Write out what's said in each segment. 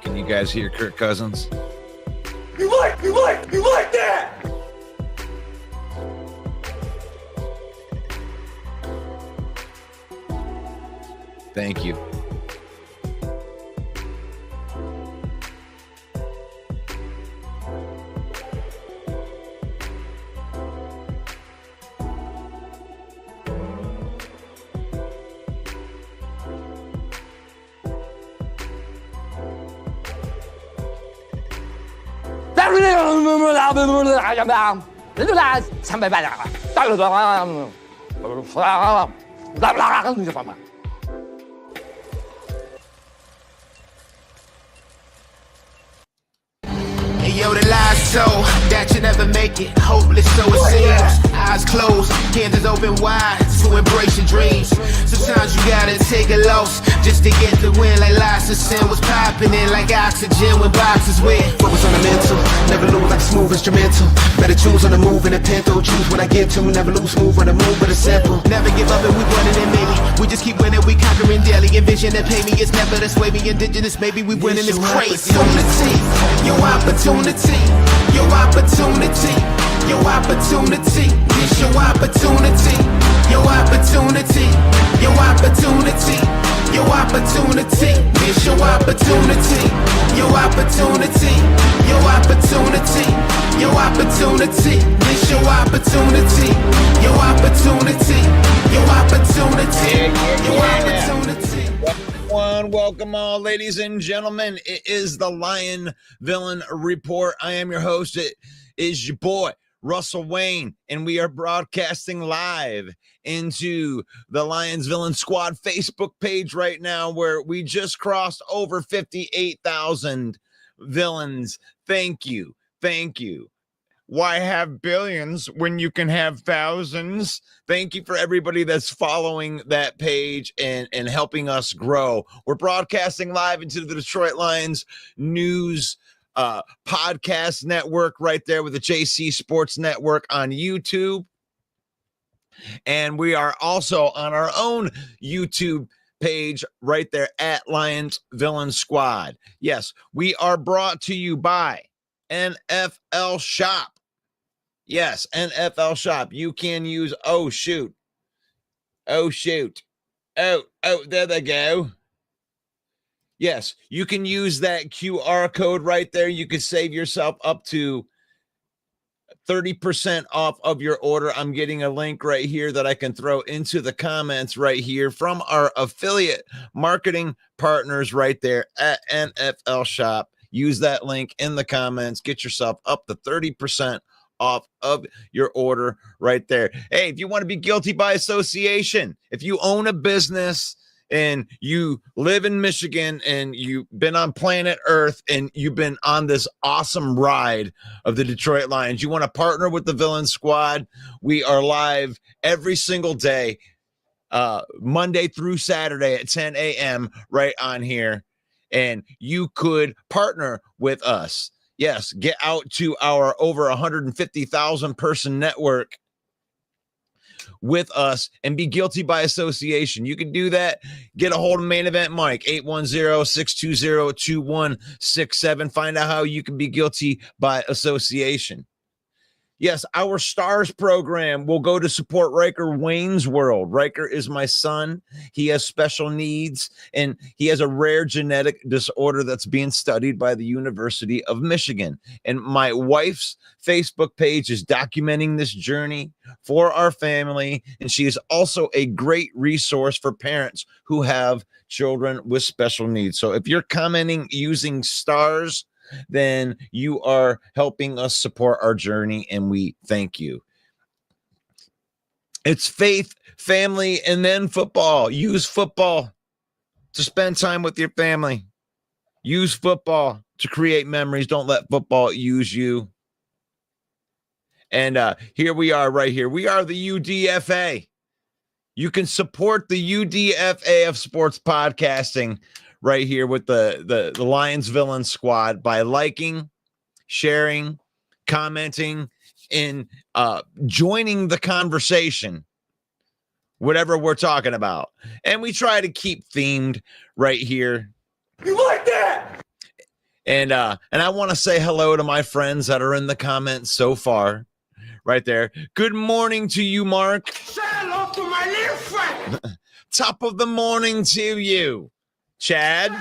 Can you guys hear Kirk Cousins? You like that? Thank you. Yo, the lies so that you never make it. Hopeless, so it seems. Eyes closed, hands open wide to embrace your dreams. Sometimes you gotta take a loss just to get the win. Like lots of sin was popping in like oxygen when boxes win. Focus on the mental, never lose like smooth instrumental. Better choose on the move in a pinto. Choose when I get to, never lose smooth on the move, but it's simple. Never give up and we winning it, maybe. We just keep winning, we conquering daily. Envision and pay me, it's never the sway me. Indigenous, maybe we winning this crazy. Your opportunity, your opportunity, your opportunity. This your opportunity, your opportunity, your opportunity, your opportunity. This your opportunity, your opportunity, your opportunity, your opportunity. This your opportunity, your opportunity, your opportunity, your opportunity. Welcome all, ladies and gentlemen. It is the Lion Villain Report. I am your host. It is your boy, Russell Wayne, and we are broadcasting live into the Lions Villain Squad Facebook page right now, where we just crossed over 58,000 villains. Thank you. Thank you. Why have billions when you can have thousands? Thank you for everybody that's following that page and helping us grow. We're broadcasting live into the Detroit Lions news podcast network right there with the JC Sports Network on YouTube. And we are also on our own YouTube page right there at Lions Villain Squad. Yes, we are brought to you by NFL Shop. Yes, NFL Shop. You can use, oh, shoot. Oh, there they go. Yes, you can use that QR code right there. You can save yourself up to 30% off of your order. I'm getting a link right here that I can throw into the comments right here from our affiliate marketing partners right there at NFL Shop. Use that link in the comments. Get yourself up to 30% off of your order right there. Hey, if you want to be guilty by association, if you own a business and you live in Michigan and you've been on planet Earth and you've been on this awesome ride of the Detroit Lions, you want to partner with the Villain Squad. We are live every single day, Monday through Saturday at 10 a.m. right on here. And you could partner with us. Yes, get out to our over 150,000 person network with us and be guilty by association. You can do that. Get a hold of Main Event Mike, 810-620-2167. Find out how you can be guilty by association. Yes, our stars program will go to support Riker Wayne's World. Riker is my son. He has special needs, and he has a rare genetic disorder that's being studied by the University of Michigan. And my wife's Facebook page is documenting this journey for our family, and she is also a great resource for parents who have children with special needs. So if you're commenting using stars, then you are helping us support our journey, and we thank you. It's faith, family, and then football. Use football to spend time with your family. Use football to create memories. Don't let football use you. And here we are right here. We are the UDFA. You can support the UDFA of sports podcasting right here with the Lions Villain Squad by liking, sharing, commenting, and joining the conversation, whatever we're talking about. And we try to keep themed right here. You like that? And I want to say hello to my friends that are in the comments so far. Right there. Good morning to you, Mark. Say hello to my little friend. Top of the morning to you, Chad.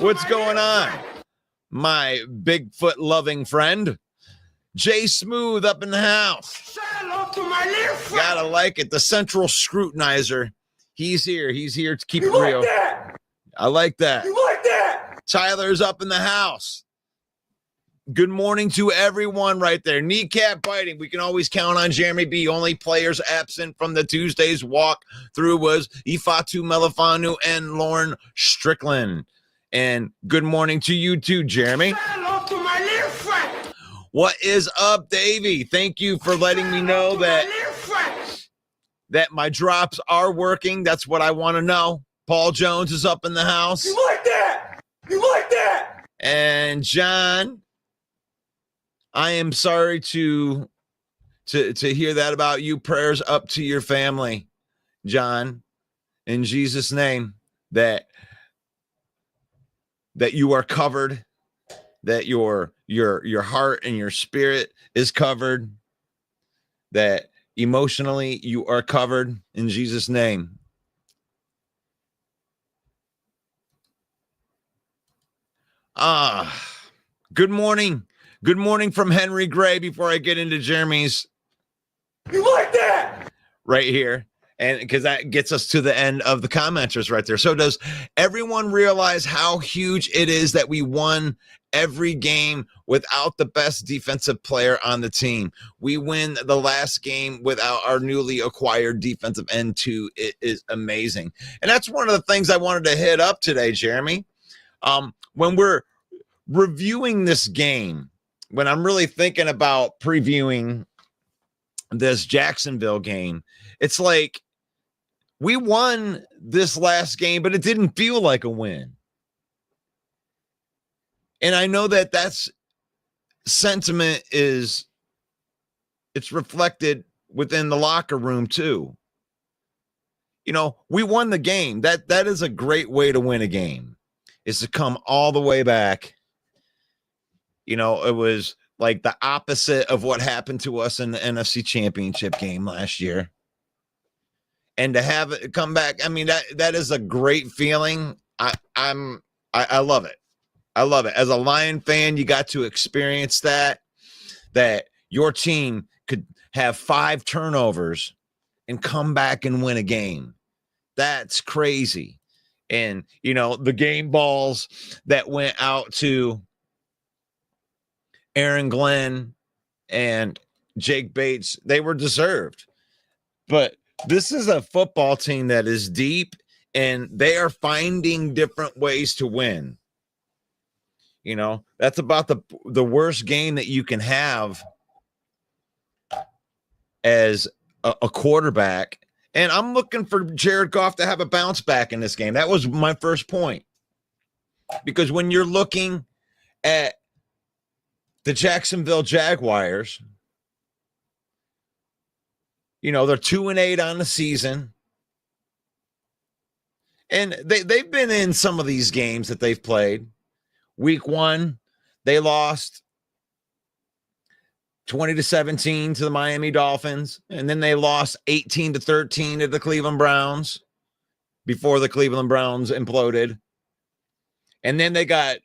What's going on? My Bigfoot loving friend, Jay Smooth up in the house. Say hello to my little friend. Gotta like it. The central scrutinizer. He's here. He's here to keep You it real. like that? I like that. You like that? Tyler's up in the house. Good morning to everyone right there. Kneecap biting. We can always count on Jeremy B. Only players absent from the Tuesday's walk through was Ifatu Melifanu and Lauren Strickland. And good morning to you too, Jeremy. Say hello to my little friend. What is up, Davey? Thank you for letting me know that my drops are working. That's what I want to know. Paul Jones is up in the house. You like that? You like that? And John, I am sorry to hear that about you. Prayers up to your family, John, in Jesus' name, that you are covered, that your heart and your spirit is covered, that emotionally you are covered in Jesus' name. Good morning. Good morning from Henry Gray before I get into Jeremy's. You like that? Right here. And because that gets us to the end of the commenters right there. So does everyone realize how huge it is that we won every game without the best defensive player on the team? We win the last game without our newly acquired defensive end too. It is amazing. And that's one of the things I wanted to hit up today, Jeremy. When we're reviewing this game, when I'm really thinking about previewing this Jacksonville game, it's like we won this last game, but it didn't feel like a win. And I know that that's sentiment it's reflected within the locker room too. You know, we won the game. That is a great way to win a game, is to come all the way back. You know, it was like the opposite of what happened to us in the NFC Championship game last year. And to have it come back, I mean, that is a great feeling. I love it. I love it. As a Lion fan, you got to experience that your team could have 5 turnovers and come back and win a game. That's crazy. And, you know, the game balls that went out to Aaron Glenn and Jake Bates, they were deserved. But this is a football team that is deep, and they are finding different ways to win. You know, that's about the worst game that you can have as a quarterback. And I'm looking for Jared Goff to have a bounce back in this game. That was my first point. Because when you're looking at the Jacksonville Jaguars, you know, they're 2-8 on the season. And they've been in some of these games that they've played. Week 1, they lost. 20-17 to the Miami Dolphins. And then they lost 18-13 to the Cleveland Browns before the Cleveland Browns imploded. And then they got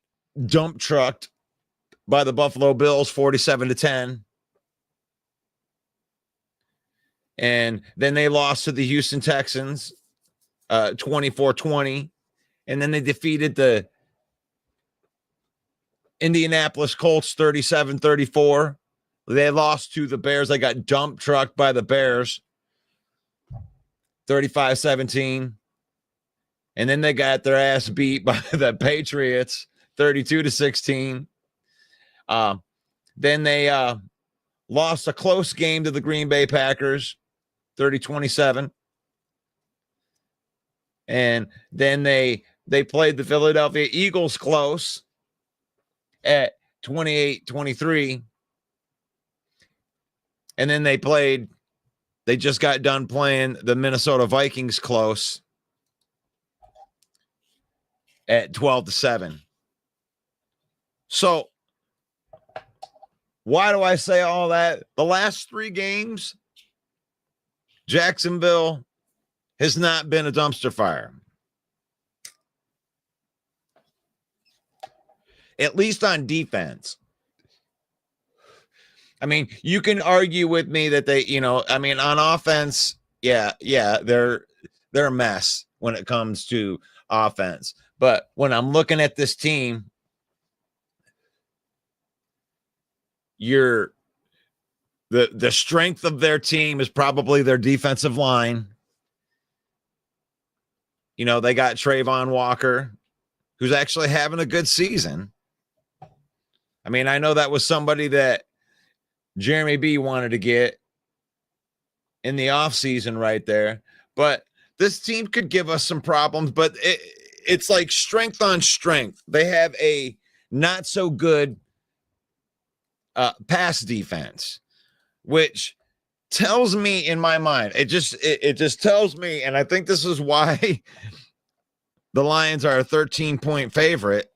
dump trucked by the Buffalo Bills 47-10. And then they lost to the Houston Texans 24-20. And then they defeated the Indianapolis Colts 37-34. They lost to the Bears. They got dump trucked by the Bears 35-17. And then they got their ass beat by the Patriots 32-16. Then they lost a close game to the Green Bay Packers 30-27. And then they played the Philadelphia Eagles close at 28-23. And then they just got done playing the Minnesota Vikings close at 12-7. So why do I say all that? The last 3 games, Jacksonville has not been a dumpster fire. At least on defense. I mean, you can argue with me that they, on offense, they're a mess when it comes to offense. But when I'm looking at this team, the strength of their team is probably their defensive line. They got Trayvon Walker, who's actually having a good season. I mean, I know that was somebody that Jeremy B wanted to get in the offseason right there. But this team could give us some problems, but it's like strength on strength. They have a not so good pass defense, which tells me in my mind, it just tells me, and I think this is why the Lions are a 13-point favorite,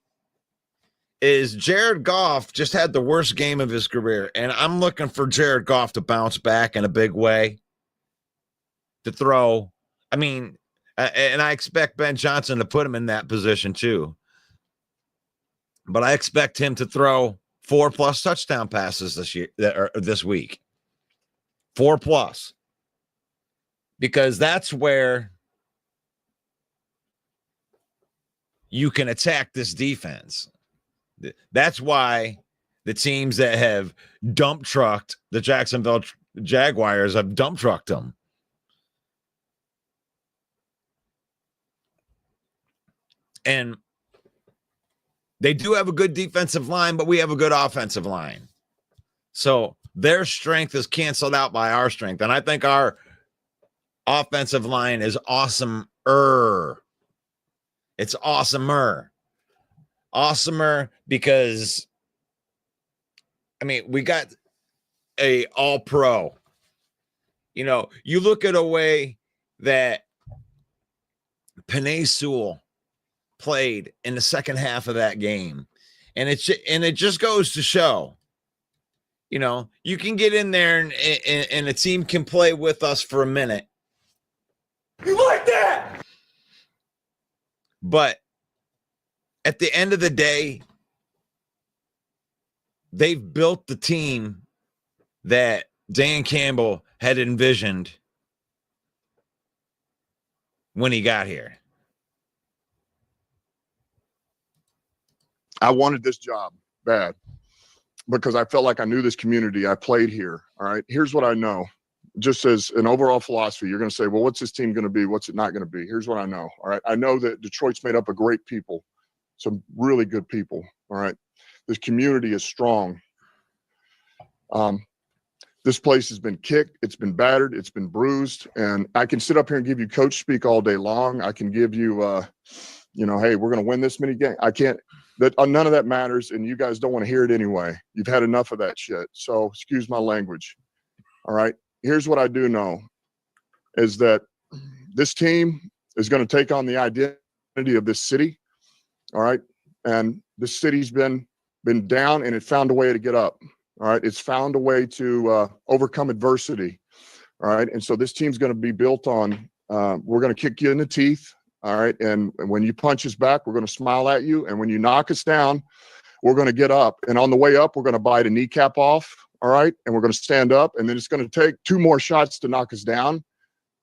is Jared Goff just had the worst game of his career. And I'm looking for Jared Goff to bounce back in a big way, to throw. I mean, and I expect Ben Johnson to put him in that position too. But I expect him to throw 4+ touchdown passes this week. 4+. Because that's where you can attack this defense. That's why the teams that have dump trucked the Jacksonville Jaguars have dump trucked them. And they do have a good defensive line, but we have a good offensive line. So their strength is canceled out by our strength. And I think our offensive line is awesomer. It's awesomer. Awesomer because, I mean, we got a all-pro. You look at a way that Penei Sewell played in the second half of that game, and it just goes to show, you can get in there and a team can play with us for a minute. You like that? But at the end of the day, they've built the team that Dan Campbell had envisioned when he got here. I wanted this job bad because I felt like I knew this community. I played here. All right. Here's what I know. Just as an overall philosophy, you're going to say, well, what's this team going to be? What's it not going to be? Here's what I know. All right. I know that Detroit's made up of great people, some really good people. All right. This community is strong. This place has been kicked. It's been battered. It's been bruised. And I can sit up here and give you coach speak all day long. I can give you, hey, we're going to win this many games. I can't. None of that matters, and you guys don't want to hear it anyway. You've had enough of that shit. So excuse my language. All right. Here's what I do know is that this team is going to take on the identity of this city. All right. And this city's been down, and it found a way to get up. All right. It's found a way to overcome adversity. All right. And so this team's going to be built on, we're going to kick you in the teeth. All right. And when you punch us back, we're going to smile at you. And when you knock us down, we're going to get up. And on the way up, we're going to bite a kneecap off. All right. And we're going to stand up. And then it's going to take 2 more shots to knock us down.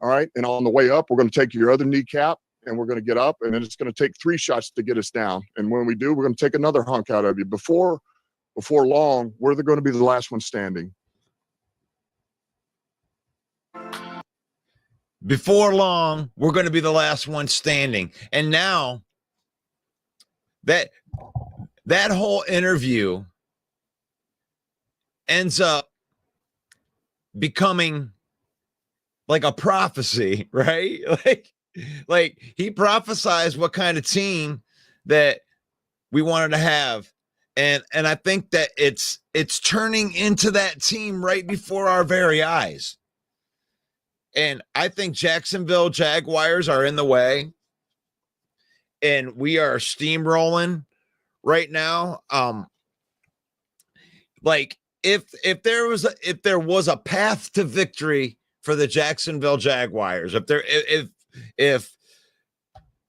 All right. And on the way up, we're going to take your other kneecap and we're going to get up. And then it's going to take 3 shots to get us down. And when we do, we're going to take another hunk out of you. Before long, we're going to be the last one standing. Before long, we're going to be the last one standing. And now that whole interview ends up becoming like a prophecy, right? Like he prophesized what kind of team that we wanted to have. And I think that it's turning into that team right before our very eyes. And I think Jacksonville Jaguars are in the way. And we are steamrolling right now. Like if there was a path to victory for the Jacksonville Jaguars, if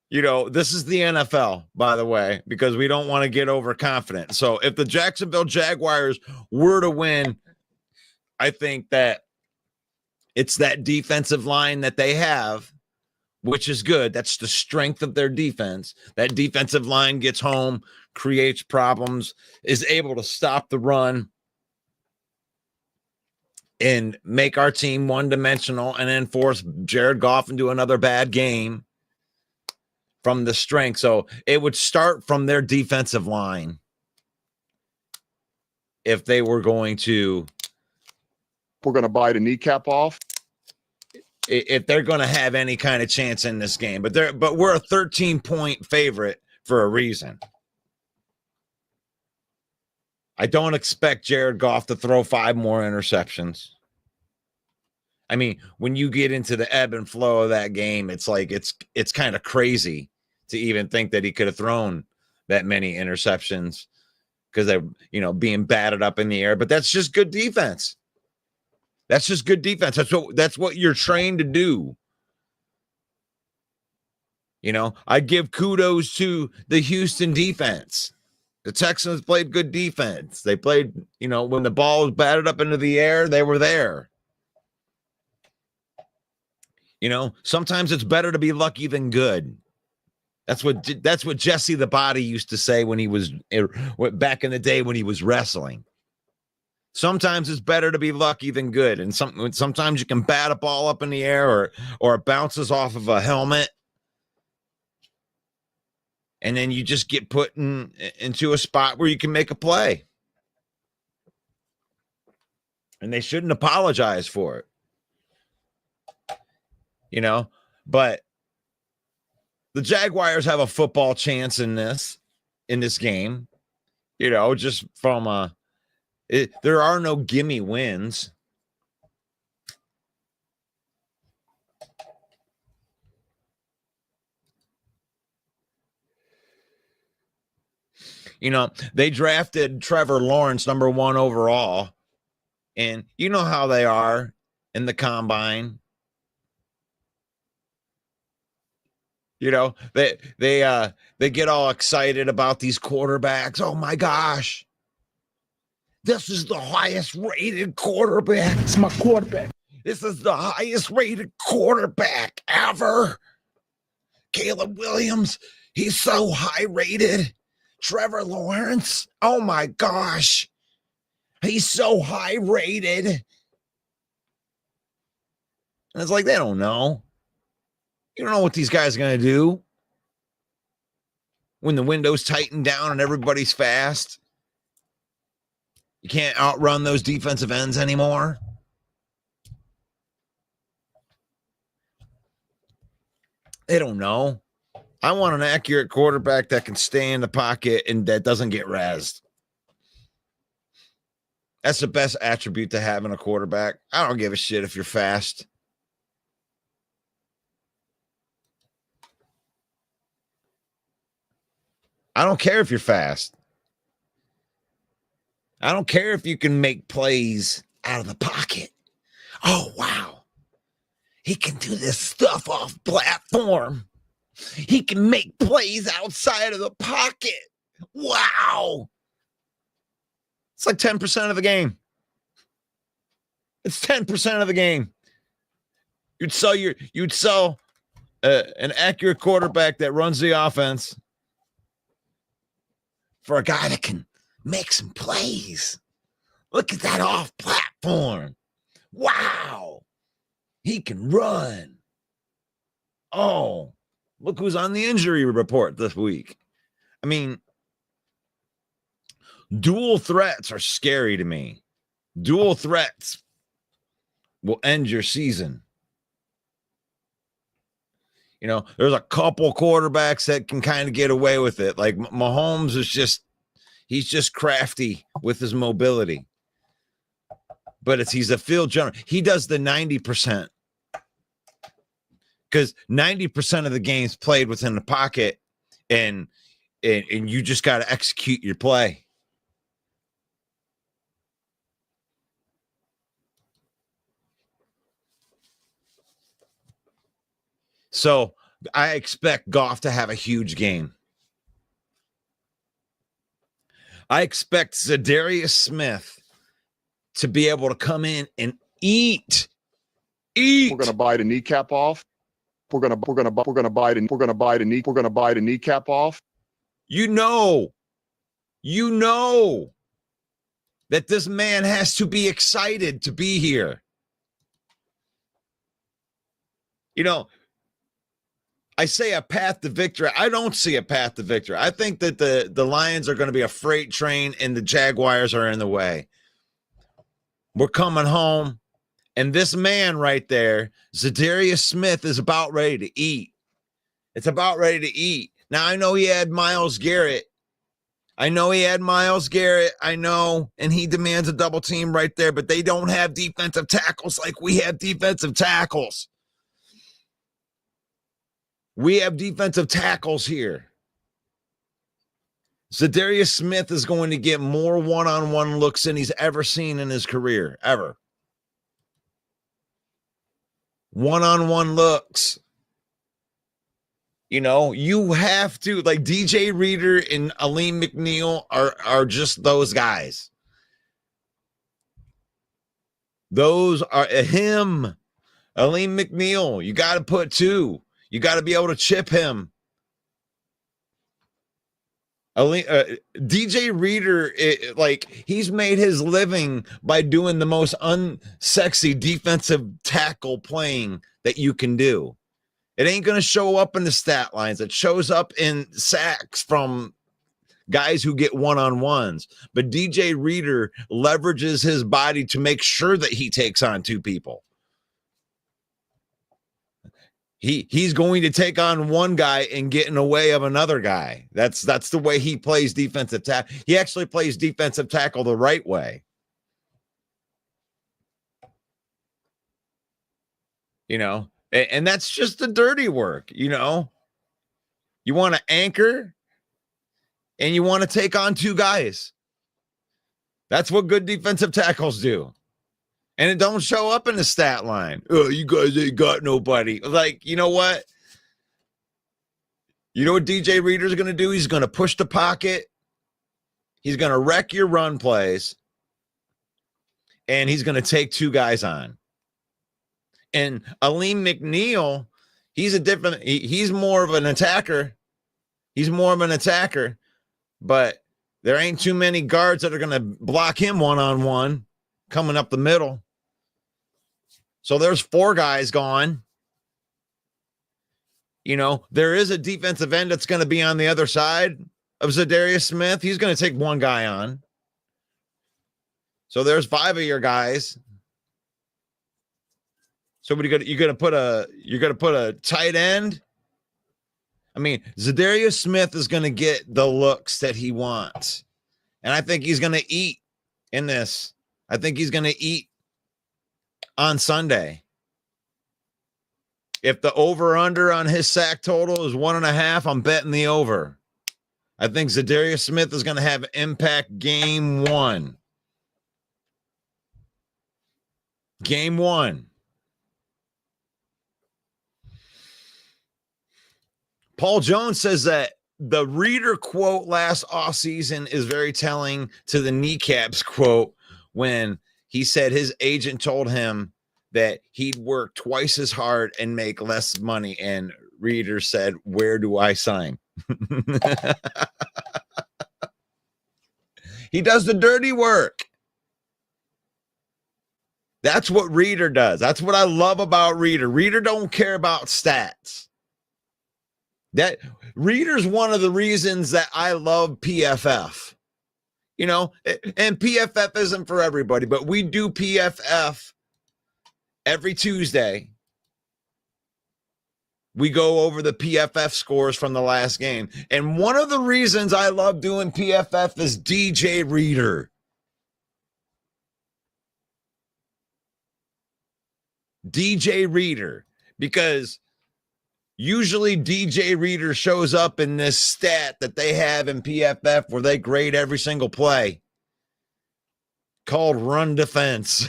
you know, this is the NFL, by the way, because we don't want to get overconfident. So if the Jacksonville Jaguars were to win, I think that it's that defensive line that they have, which is good. That's the strength of their defense. That defensive line gets home, creates problems, is able to stop the run and make our team one-dimensional and then force Jared Goff into another bad game from the strength. So it would start from their defensive line if they were going to. We're going to bite a kneecap off. If they're going to have any kind of chance in this game. But we're a 13-point favorite for a reason. I don't expect Jared Goff to throw 5 more interceptions. I mean, when you get into the ebb and flow of that game, it's like it's kind of crazy to even think that he could have thrown that many interceptions because they're, you know, being batted up in the air. But that's just good defense. That's just good defense. That's what you're trained to do. You know, I give kudos to the Houston defense. The Texans played good defense. They played, you know, when the ball was batted up into the air, they were there. You know, sometimes it's better to be lucky than good. That's what Jesse the Body used to say when he was back in the day when he was wrestling. Sometimes it's better to be lucky than good. And sometimes you can bat a ball up in the air or it bounces off of a helmet. And then you just get put into a spot where you can make a play. And they shouldn't apologize for it. You know, but the Jaguars have a football chance in this game. You know, just from there are no gimme wins. You know, they drafted Trevor Lawrence number 1 overall. And you know how they are in the combine. You know, they get all excited about these quarterbacks. Oh my gosh. This is the highest rated quarterback. It's my quarterback. This is the highest rated quarterback ever. Caleb Williams, he's so high rated. Trevor Lawrence, oh my gosh. He's so high rated. And it's like, they don't know. You don't know what these guys are going to do when the window's tightened down and everybody's fast. You can't outrun those defensive ends anymore. They don't know. I want an accurate quarterback that can stay in the pocket and that doesn't get razzed. That's the best attribute to have in a quarterback. I don't give a shit if you're fast. I don't care if you're fast. I don't care if you can make plays out of the pocket. Oh, wow. He can do this stuff off platform. He can make plays outside of the pocket. Wow. It's like 10% of the game. It's 10% of the game. You'd sell an accurate quarterback that runs the offense for a guy that can make some plays. Look at that off platform. Wow. He can run. Oh, look who's on the injury report this week. I mean, dual threats are scary to me. Dual threats will end your season. You know, there's a couple quarterbacks that can kind of get away with it. Like Mahomes he's just crafty with his mobility. But he's a field general. He does the 90%. Because 90% of the games played within the pocket, and you just got to execute your play. So I expect Goff to have a huge game. I expect Zadarius Smith to be able to come in and eat. We're gonna bite a kneecap off. We're gonna bite a kneecap off. You know that this man has to be excited to be here. You know, I say a path to victory. I don't see a path to victory. I think that the Lions are going to be a freight train and the Jaguars are in the way. We're coming home. And this man right there, Zadarius Smith, is about ready to eat. It's about ready to eat. Now, I know he had Myles Garrett. I know, and he demands a double team right there, but they don't have defensive tackles like we have defensive tackles. We have defensive tackles here. Zadarius Smith is going to get more one-on-one looks than he's ever seen in his career, ever. One-on-one looks. You know, you have to, like DJ Reader and Aleem McNeil are just those guys. Those are him. Aleem McNeil, you got to put two. You got to be able to chip him. DJ Reader, he's made his living by doing the most unsexy defensive tackle playing that you can do. It ain't going to show up in the stat lines. It shows up in sacks from guys who get one-on-ones. But DJ Reader leverages his body to make sure that he takes on two people. He's going to take on one guy and get in the way of another guy. That's the way he plays defensive tackle. He actually plays defensive tackle the right way. You know, and that's just the dirty work, you know. You want to anchor and you want to take on two guys. That's what good defensive tackles do. And it don't show up in the stat line. Oh, you guys ain't got nobody. Like, you know what? You know what DJ Reader's going to do? He's going to push the pocket. He's going to wreck your run plays. And he's going to take two guys on. And Aleem McNeil, he's more of an attacker. But there ain't too many guards that are going to block him one-on-one coming up the middle. So there's four guys gone. You know, there is a defensive end that's going to be on the other side of Zadarius Smith. He's going to take one guy on. So there's five of your guys. So what you're going to put a tight end. I mean, Zadarius Smith is going to get the looks that he wants. And I think he's going to eat in this. I think he's going to eat on Sunday. If the over-under on his sack total is 1.5, I'm betting the over. I think Zadarius Smith is going to have impact game one. Game 1. Paul Jones says that the Reader quote last offseason is very telling to the kneecaps quote when he said his agent told him that he'd work twice as hard and make less money. And Reader said, "Where do I sign?" He does the dirty work. That's what Reader does. That's what I love about Reader. Reader don't care about stats. That Reader's one of the reasons that I love PFF. You know, and PFF isn't for everybody, but we do PFF every Tuesday. We go over the PFF scores from the last game. And one of the reasons I love doing PFF is DJ Reader. DJ Reader, because usually DJ Reader shows up in this stat that they have in PFF where they grade every single play called run defense.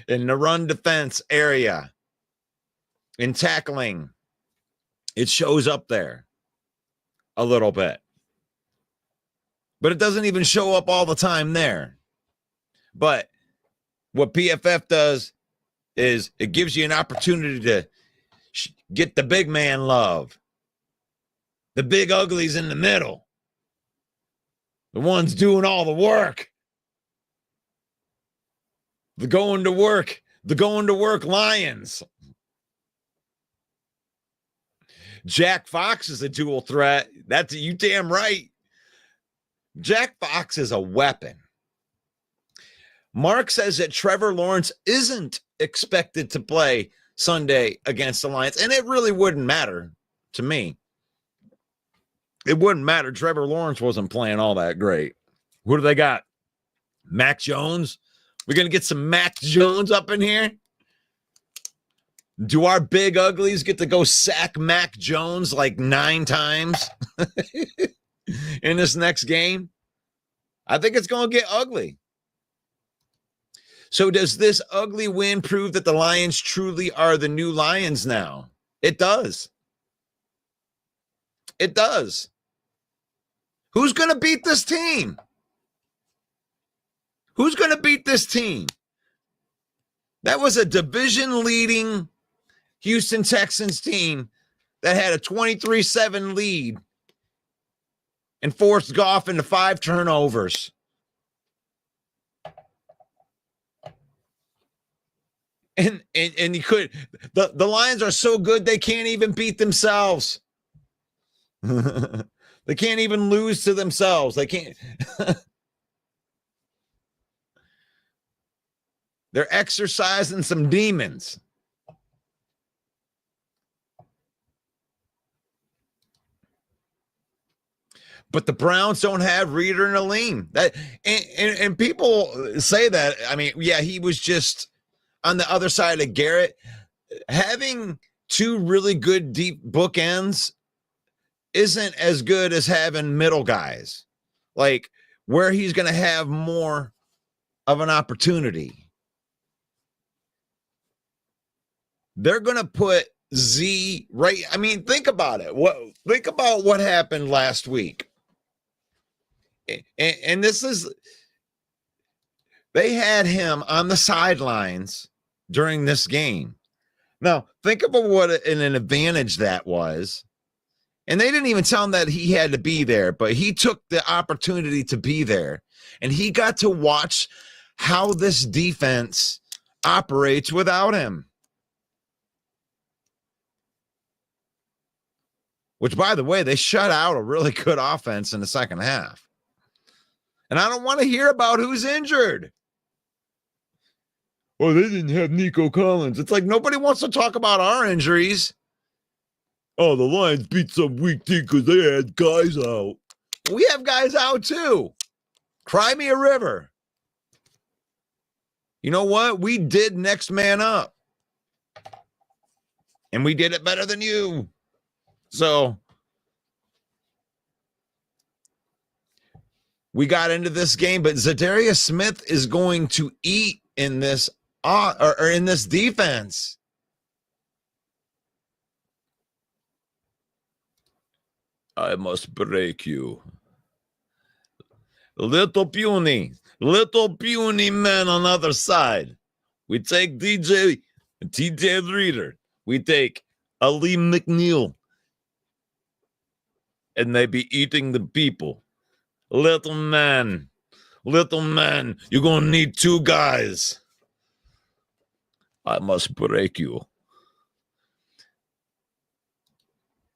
In the run defense area, in tackling, it shows up there a little bit. But it doesn't even show up all the time there. But what PFF does is it gives you an opportunity to get the big man love. The big uglies in the middle. The ones doing all the work. The going to work Lions. Jack Fox is a dual threat. That's you damn right. Jack Fox is a weapon. Mark says that Trevor Lawrence isn't expected to play Sunday against the Lions, and it really wouldn't matter to me. It wouldn't matter. Trevor Lawrence wasn't playing all that great. Who do they got? Mac Jones? We're going to get some Mac Jones up in here? Do our big uglies get to go sack Mac Jones like 9 times in this next game? I think it's going to get ugly. So does this ugly win prove that the Lions truly are the new Lions now? It does. It does. Who's going to beat this team? Who's going to beat this team? That was a division-leading Houston Texans team that had a 23-7 lead and forced Goff into 5 turnovers. And you could, the Lions are so good they can't even beat themselves. They can't even lose to themselves. They can't. They're exercising some demons. But the Browns don't have Reader and Aleem. And people say that. I mean, yeah, he was just on the other side of Garrett. Having 2 really good deep bookends isn't as good as having middle guys. Like where he's going to have more of an opportunity. They're going to put Z right. I mean, think about it. Think about what happened last week. And this is, they had him on the sidelines during this game. Now, think about what an advantage that was. And they didn't even tell him that he had to be there, but he took the opportunity to be there. And he got to watch how this defense operates without him. Which, by the way, they shut out a really good offense in the second half. And I don't want to hear about who's injured. Well, they didn't have Nico Collins. It's like nobody wants to talk about our injuries. Oh, the Lions beat some weak team because they had guys out. We have guys out too. Cry me a river. You know what? We did next man up. And we did it better than you. So we got into this game, but Zadarius Smith is going to eat in this or in this defense. I must break you. Little puny man on the other side. We take TJ Reader. We take Ali McNeil. And they be eating the people. Little man, you're going to need 2 guys. I must break you.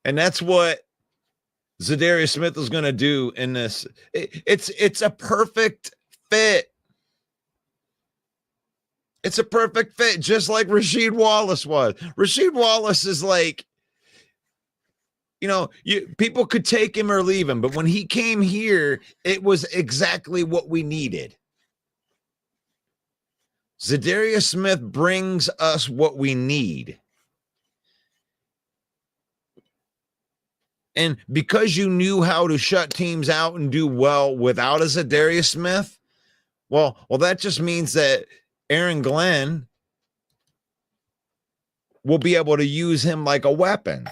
And that's what Zadarius Smith is going to do in this. It's a perfect fit. It's a perfect fit, just like Rasheed Wallace was. Rasheed Wallace is like, people could take him or leave him, but when he came here, it was exactly what we needed. Zadarius Smith brings us what we need. And because you knew how to shut teams out and do well without a Zadarius Smith, well, that just means that Aaron Glenn will be able to use him like a weapon.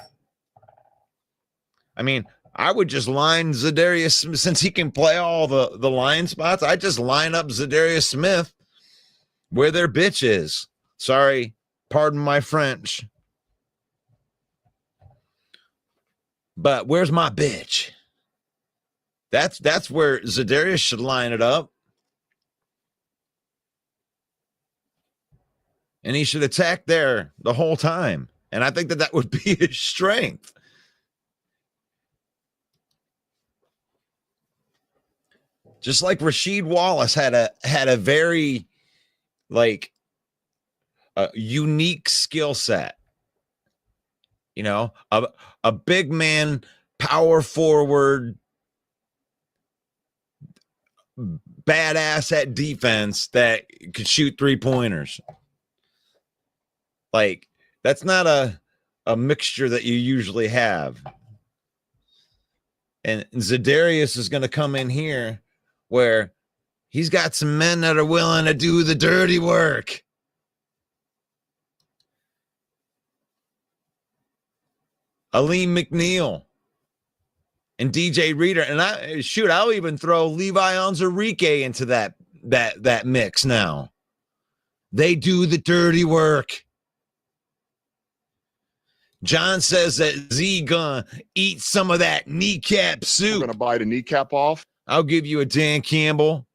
I mean, I would just line Zadarius, since he can play all the line spots, I just line up Zadarius Smith where their bitch is. Sorry, pardon my French. But where's my bitch? That's where Zadarius should line it up. And he should attack there the whole time. And I think that would be his strength. Just like Rasheed Wallace had a very unique skill set. A big man, power forward, badass at defense that could shoot 3-pointers. That's not a mixture that you usually have. And Zadarius is going to come in here where he's got some men that are willing to do the dirty work. Aleem McNeil and DJ Reader. And I'll even throw Levi Onwuzurike into that mix now. They do the dirty work. John says that Z gonna eat some of that kneecap soup. We're gonna bite a kneecap off. I'll give you a Dan Campbell.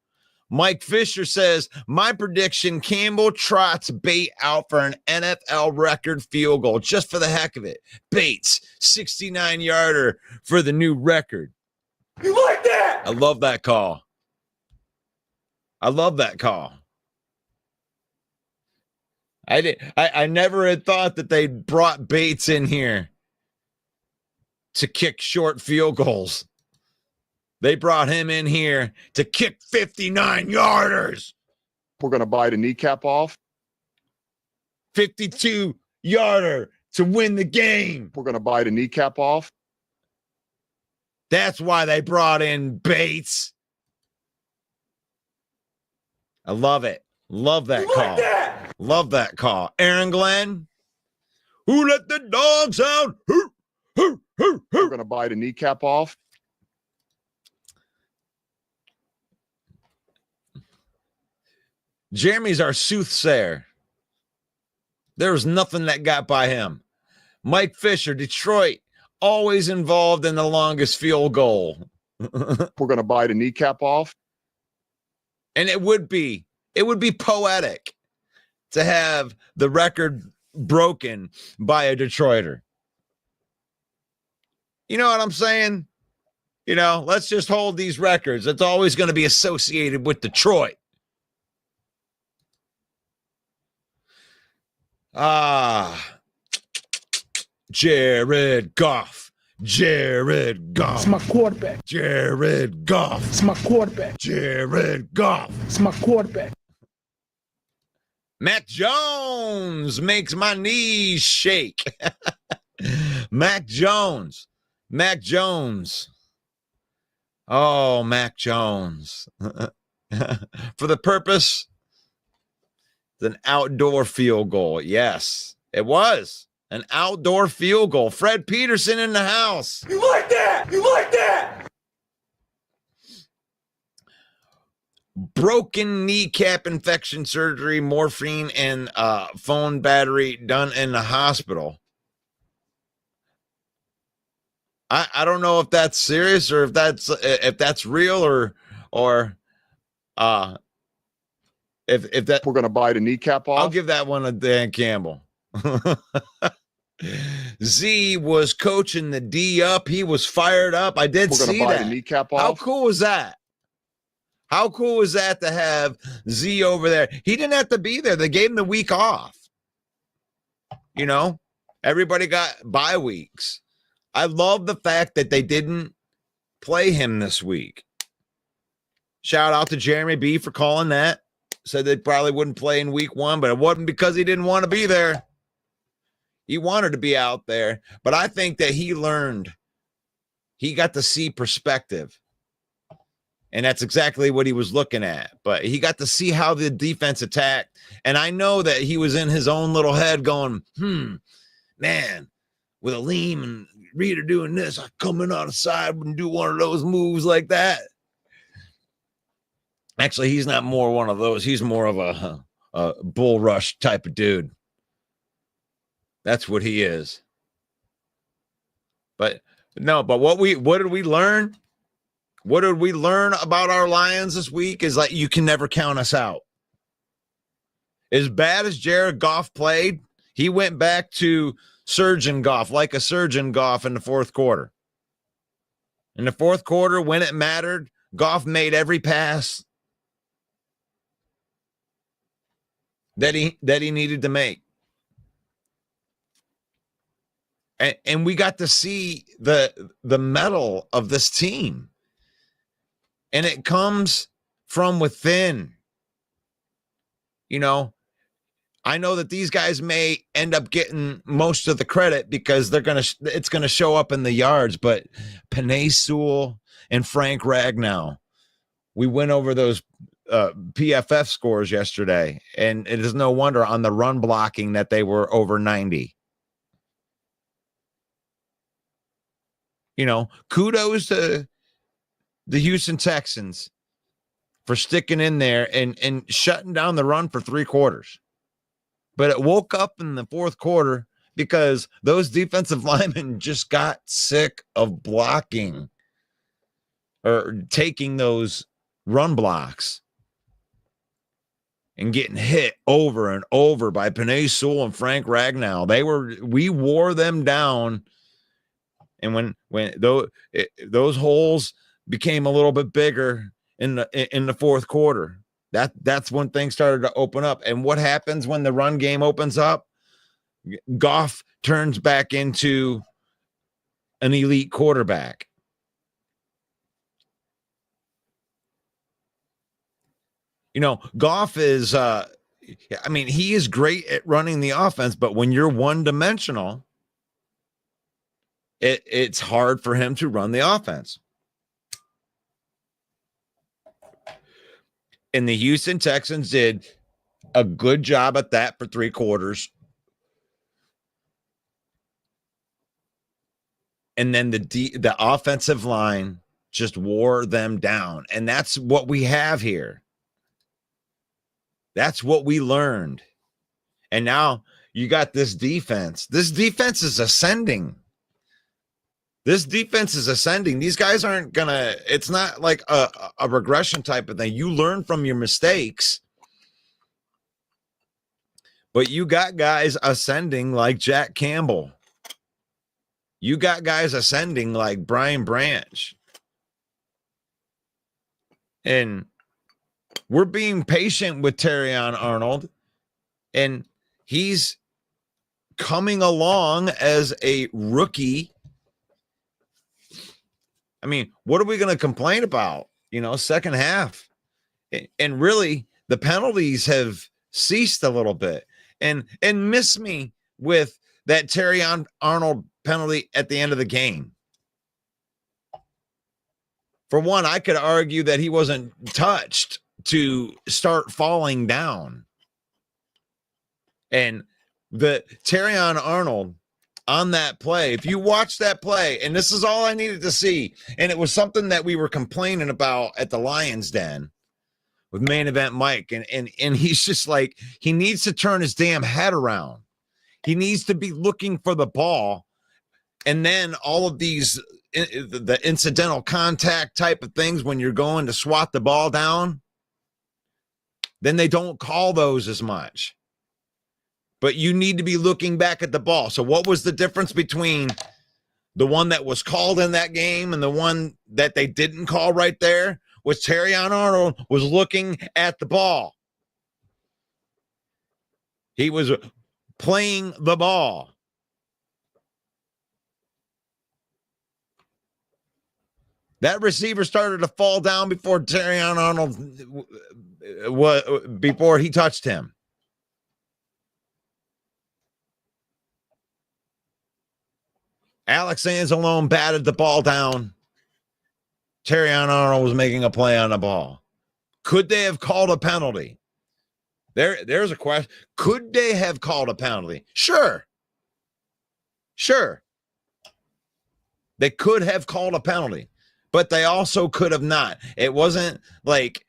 Mike Fisher says, my prediction, Campbell trots Bate out for an NFL record field goal, just for the heck of it. Bates, 69-yarder for the new record. You like that? I love that call. I never had thought that they brought Bates in here to kick short field goals. They brought him in here to kick 59-yarders. We're going to bite a kneecap off. 52-yarder to win the game. We're going to bite a kneecap off. That's why they brought in Bates. I love it. Love that call. Like that? Love that call. Aaron Glenn, who let the dogs out? We're going to bite a kneecap off. Jeremy's our soothsayer. There was nothing that got by him. Mike Fisher, Detroit, always involved in the longest field goal. We're going to bite a kneecap off. And it would be poetic to have the record broken by a Detroiter. You know what I'm saying? Let's just hold these records. It's always going to be associated with Detroit. Jared Goff. It's my quarterback. Jared Goff. It's my quarterback. Jared Goff. It's my quarterback. Mac Jones makes my knees shake. Mac Jones. Oh, Mac Jones. For the purpose an outdoor field goal. Yes, it was an outdoor field goal. Fred Peterson in the house. You like that? You like that? Broken kneecap infection surgery, morphine, and phone battery done in the hospital. I don't know if that's serious or if that's real or if that We're going to bite a kneecap off. I'll give that one to Dan Campbell. Z was coaching the D up. He was fired up. I did We're going see to bite that. a kneecap off. How cool was that? How cool was that to have Z over there? He didn't have to be there. They gave him the week off. You know, everybody got bye weeks. I love the fact that they didn't play him this week. Shout out to Jeremy B for calling that. Said they probably wouldn't play in week 1, but it wasn't because he didn't want to be there. He wanted to be out there. But I think that he learned. He got to see perspective. And that's exactly what he was looking at. But he got to see how the defense attacked. And I know that he was in his own little head going, man, with Aleem and Reader doing this, I come in on the side and do one of those moves like that. Actually, he's not more one of those. He's more of a bull rush type of dude. That's what he is. But what did we learn? What did we learn about our Lions this week is like you can never count us out. As bad as Jared Goff played, he went back to surgeon Goff, like a surgeon Goff in the fourth quarter. In the fourth quarter, when it mattered, Goff made every pass that he needed to make. And we got to see the mettle of this team. And it comes from within. You know, I know that these guys may end up getting most of the credit because it's going to show up in the yards, but Penei Sewell and Frank Ragnow, we went over those PFF scores yesterday, and it is no wonder on the run blocking that they were over 90. You know, kudos to the Houston Texans for sticking in there and shutting down the run for 3 quarters. But it woke up in the fourth quarter because those defensive linemen just got sick of blocking or taking those run blocks and getting hit over and over by Penei Sewell and Frank Ragnow. We wore them down. And when those holes became a little bit bigger in the fourth quarter, that's when things started to open up. And what happens when the run game opens up? Goff turns back into an elite quarterback. You know, Goff is he is great at running the offense, but when you're one-dimensional, it's hard for him to run the offense. And the Houston Texans did a good job at that for 3 quarters. And then the offensive line just wore them down. And that's what we have here. That's what we learned. And now you got this defense. This defense is ascending. These guys aren't it's not like a regression type of thing. You learn from your mistakes, but you got guys ascending like Jack Campbell. You got guys ascending like Brian Branch. And we're being patient with Terrion Arnold, and he's coming along as a rookie. I mean, what are we going to complain about? You know, second half. And really, the penalties have ceased a little bit. And miss me with that Terrion Arnold penalty at the end of the game. For one, I could argue that he wasn't touched to start falling down. And the Terrion Arnold on that play, if you watch that play, and this is all I needed to see, and it was something that we were complaining about at the Lions Den with Main Event Mike, and he's just like, he needs to turn his damn head around. He needs to be looking for the ball, and then all of these the incidental contact type of things when you're going to swat the ball down, then they don't call those as much. But you need to be looking back at the ball. So what was the difference between the one that was called in that game and the one that they didn't call right there? Was Terrion Arnold was looking at the ball. He was playing the ball. That receiver started to fall down before Terrion Arnold before he touched him. Alex Anzalone batted the ball down. Terrion Arnold was making a play on the ball. Could they have called a penalty? There's a question. Could they have called a penalty? Sure. They could have called a penalty, but they also could have not. It wasn't like,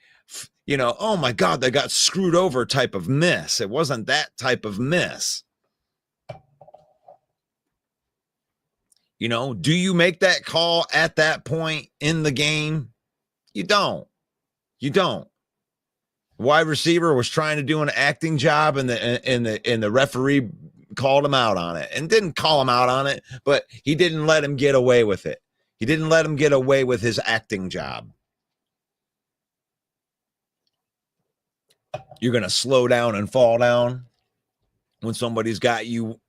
oh my God, they got screwed over type of miss. It wasn't that type of miss. Do you make that call at that point in the game? You don't. Wide receiver was trying to do an acting job, and the referee called him out on it, and didn't call him out on it, but he didn't let him get away with it. He didn't let him get away with his acting job. You're going to slow down and fall down when somebody's got you,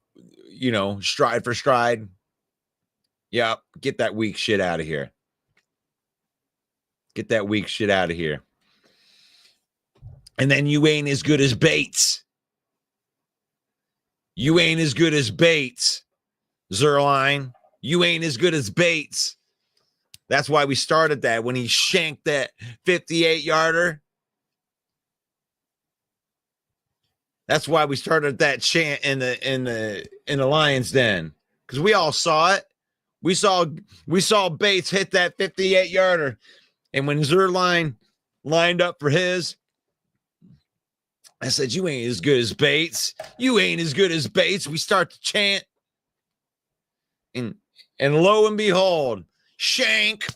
stride for stride. Yeah, get that weak shit out of here. Get that weak shit out of here. And then you ain't as good as Bates. You ain't as good as Bates, Zerline. You ain't as good as Bates. That's why we started that when he shanked that 58-yarder. That's why we started that chant in the Lions Den, because we all saw it. We saw Bates hit that 58-yarder, and when Zerline lined up for his, I said, "You ain't as good as Bates. You ain't as good as Bates." We start to chant, and lo and behold, shank.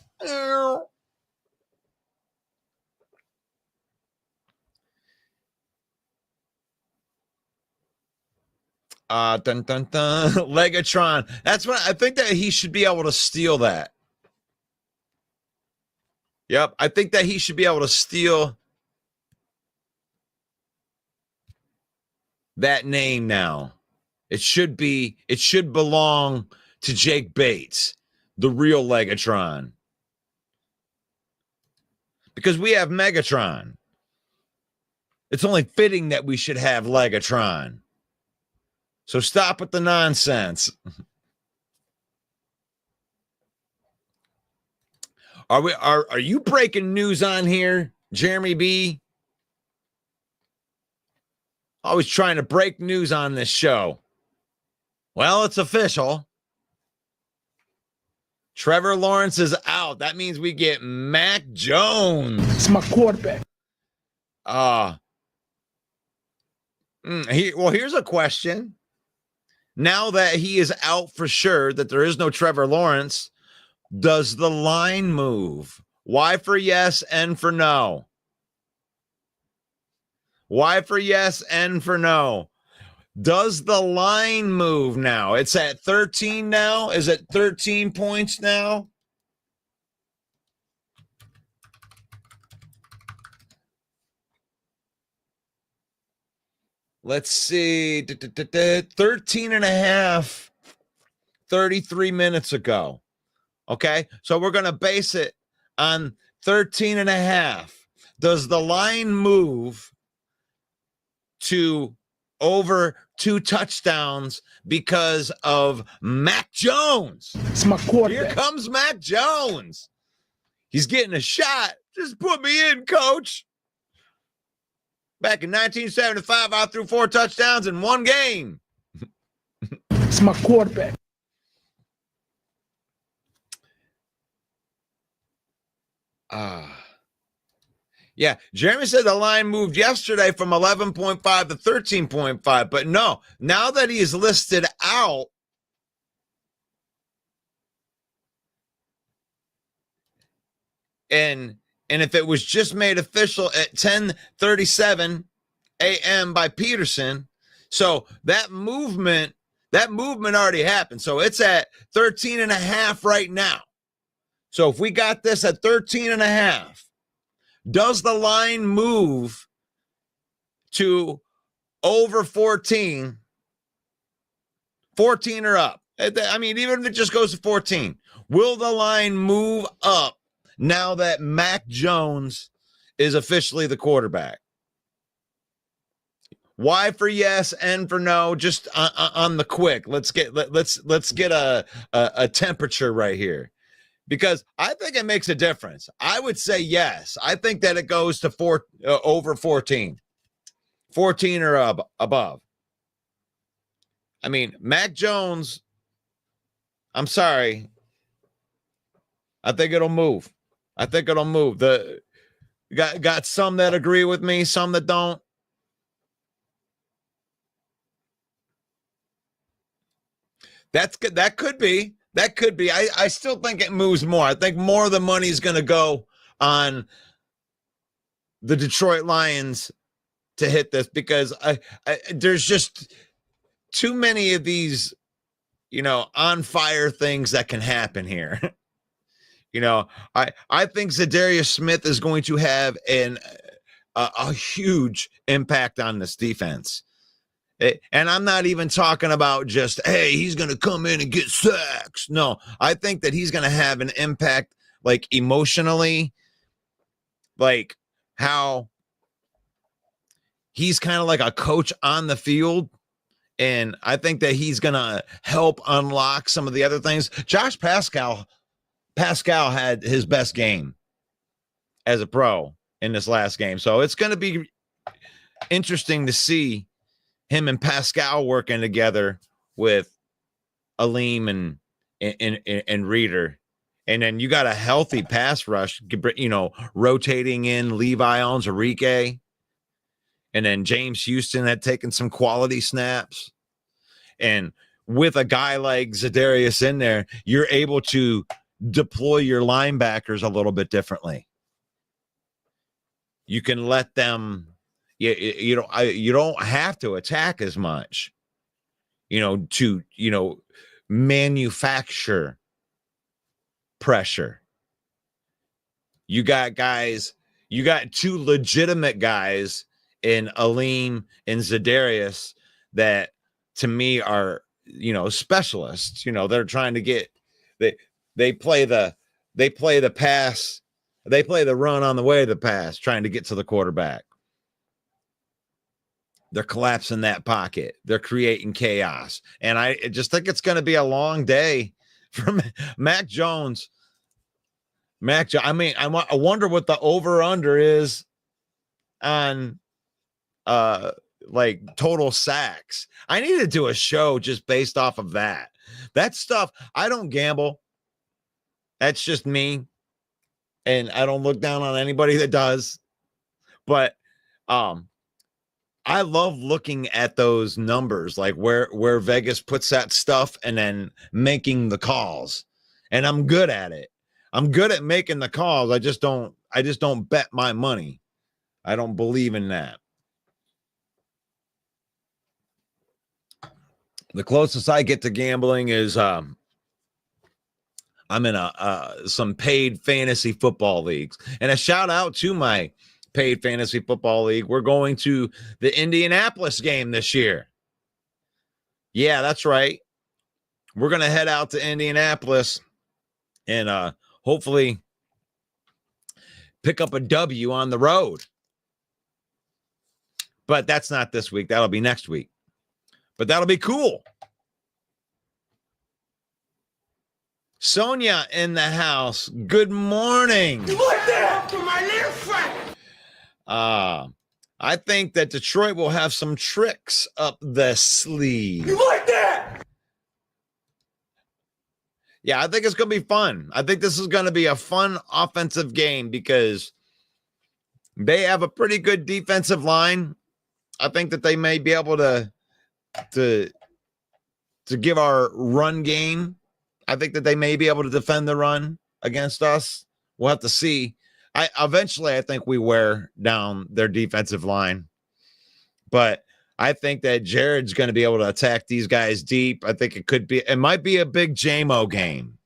Dun, dun, dun. Legatron. That's what I think, that he should be able to steal that. Yep. I think that he should be able to steal that name now. It should belong to Jake Bates, the real Legatron. Because we have Megatron. It's only fitting that we should have Legatron. So stop with the nonsense. Are you breaking news on here, Jeremy B? Always trying to break news on this show. Well, it's official. Trevor Lawrence is out. That means we get Mac Jones. It's my quarterback. Here's a question. Now that he is out for sure, that there is no Trevor Lawrence, does the line move? Y for yes, N for no. Y for yes, N for no. Does the line move now? It's at 13 now. Is it 13 points now? Let's see. 13 and a half, 33 minutes ago. Okay, so we're going to base it on 13 and a half. Does the line move to over 2 touchdowns because of Mac Jones? It's my quarterback. Here comes Mac Jones. He's getting a shot. Just put me in, coach. Back in 1975, I threw 4 touchdowns in one game. It's my quarterback. Yeah, Jeremy said the line moved yesterday from 11.5 to 13.5, but no, now that he is listed out, and if it was just made official at 10:37 a.m. by Peterson, so that movement already happened. So it's at 13.5 right now. So if we got this at 13.5, does the line move to over 14 or up? I mean, even if it just goes to 14, will the line move up now that Mac Jones is officially the quarterback? Y for yes, N for no. Just on the quick, let's get a temperature right here, because I think it makes a difference. I would say yes. I think that it goes to over 14 or above. I mean, Mac Jones, I'm sorry, I think it'll move. Got some that agree with me, some that don't. That could be. I still think it moves more. I think more of the money is going to go on the Detroit Lions to hit this, because there's just too many of these, on fire things that can happen here. I think Zadarius Smith is going to have a huge impact on this defense. And I'm not even talking about just, hey, he's going to come in and get sacks. No, I think that he's going to have an impact, like emotionally, like how he's kind of like a coach on the field. And I think that he's going to help unlock some of the other things. Josh Pascal had his best game as a pro in this last game. So it's going to be interesting to see him and Pascal working together with Aleem and Reader. And then you got a healthy pass rush, rotating in Levi Onwuzurike. And then James Houston had taken some quality snaps. And with a guy like Zadarius in there, you're able to deploy your linebackers a little bit differently. You can let them, you don't have to attack as much, to manufacture pressure. You got two legitimate guys in Aleem and Zadarius that to me are, specialists. They're trying to get, they play the pass, they play the run on the way to the pass, trying to get to the quarterback. They're collapsing that pocket. They're creating chaos. And I just think it's going to be a long day for Mac Jones. I mean, I wonder what the over-under is on like total sacks. I need to do a show just based off of that. That stuff, I don't gamble. That's just me. And I don't look down on anybody that does. But I love looking at those numbers, like where Vegas puts that stuff and then making the calls. And I'm good at it. I'm good at making the calls. I just don't bet my money. I don't believe in that. The closest I get to gambling is I'm in some paid fantasy football leagues. And a shout out to my paid fantasy football league. We're going to the Indianapolis game this year. Yeah, that's right. We're going to head out to Indianapolis and hopefully pick up a W on the road. But that's not this week. That'll be next week. But that'll be cool. Sonia in the house. Good morning. You like that? For my little friend. I think that Detroit will have some tricks up the sleeve. You like that? Yeah, I think it's going to be fun. I think this is going to be a fun offensive game because they have a pretty good defensive line. I think that they may be able to give our run game. I think that they may be able to defend the run against us. We'll have to see. I think we wear down their defensive line, but I think that Jared's going to be able to attack these guys deep. I think it might be a big JMO game.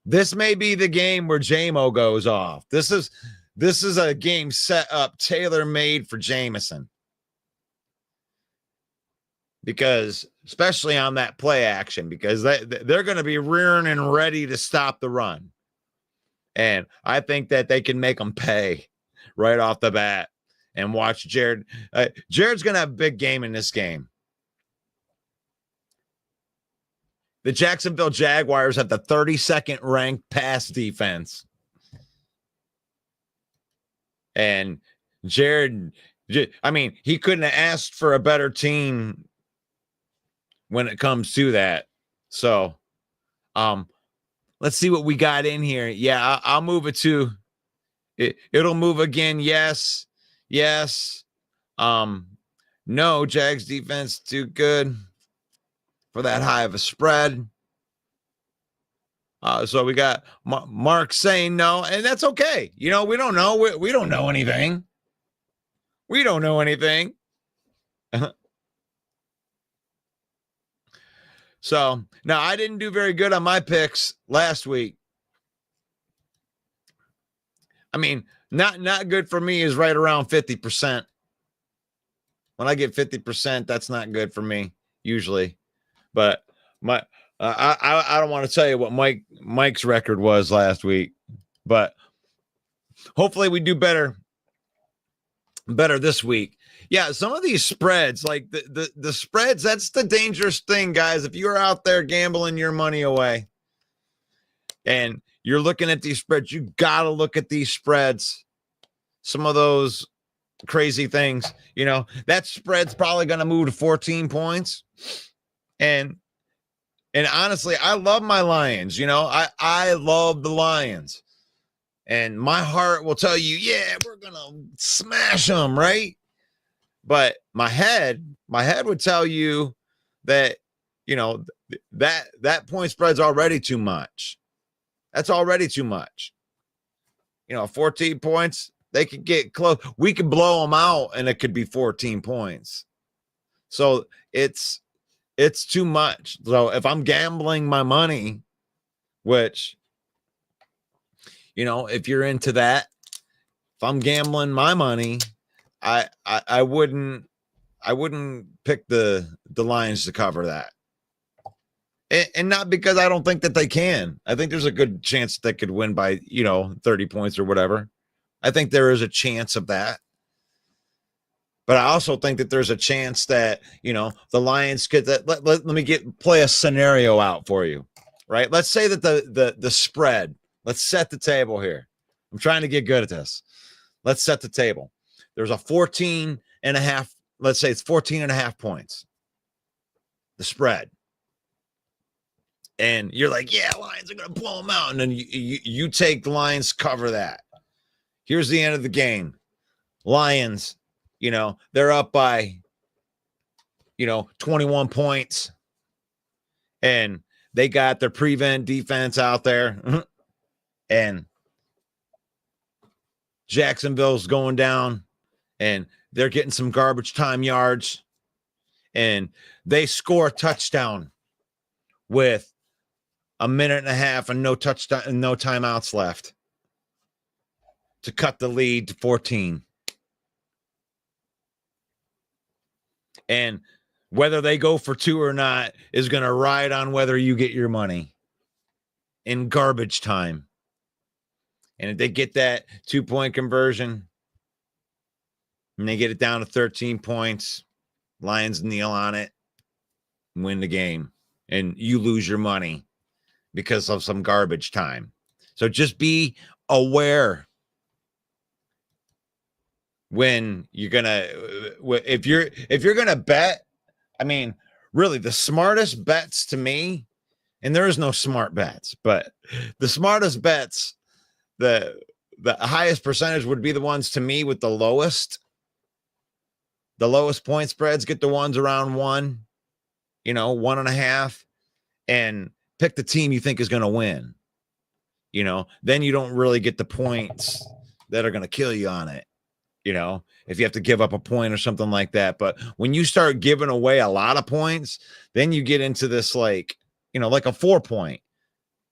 This may be the game where JMO goes off. This is a game set up, tailor-made for Jameson. Because, especially on that play action, because they're going to be rearing and ready to stop the run. And I think that they can make them pay right off the bat. And watch Jared. Jared's going to have a big game in this game. The Jacksonville Jaguars have the 32nd ranked pass defense. And Jared, I mean, he couldn't have asked for a better team when it comes to that. So, let's see what we got in here. Yeah, I'll move it to it. It'll move again. Yes. No, Jags defense too good for that high of a spread. So we got Mark saying no, and that's okay. You know, we don't know. We don't know anything. We don't know anything. So now I didn't do very good on my picks last week. I mean, not good for me is right around 50%. When I get 50%, that's not good for me usually. But I don't want to tell you what Mike's record was last week, but hopefully we do better this week. Yeah, some of these spreads, like the spreads, that's the dangerous thing, guys. If you're out there gambling your money away and you're looking at these spreads, you got to look at these spreads. Some of those crazy things, you know, that spread's probably going to move to 14 points. And honestly, I love my Lions. You know, I love the Lions. And my heart will tell you, yeah, we're going to smash them, right? But my head would tell you that, you know, that point spread's already too much. That's already too much. You know, 14 points, they could get close. We could blow them out and it could be 14 points. So it's too much. So if I'm gambling my money, which, you know, if you're into that, if I'm gambling my money, I wouldn't pick the Lions to cover that. And not because I don't think that they can. I think there's a good chance that they could win by, you know, 30 points or whatever. I think there is a chance of that. But I also think that there's a chance that, you know, the Lions could let me play a scenario out for you. Right? Let's say that the spread, let's set the table here. I'm trying to get good at this. Let's set the table. There's a 14 and a half, let's say it's 14 and a half points. The spread. And you're like, yeah, Lions are going to blow them out. And then you take the Lions, cover that. Here's the end of the game. Lions, you know, they're up by, you know, 21 points. And they got their prevent defense out there. And Jacksonville's going down. And they're getting some garbage time yards. And they score a touchdown with a minute and a half and no touchdown and no timeouts left to cut the lead to 14. And whether they go for two or not is going to ride on whether you get your money in garbage time. And if they get that 2-point conversion and they get it down to 13 points, Lions kneel on it, win the game, and you lose your money because of some garbage time. So just be aware. when you're gonna if you're gonna bet. I mean, really, the smartest bets to me, and there is no smart bets, but the smartest bets, the highest percentage would be the ones to me with the lowest point spreads. Get the ones around 1, 1.5, and pick the team you think is going to win. Then you don't really get the points that are going to kill you on it. If you have to give up a point or something like that. But when you start giving away a lot of points, then you get into this like a 4-point.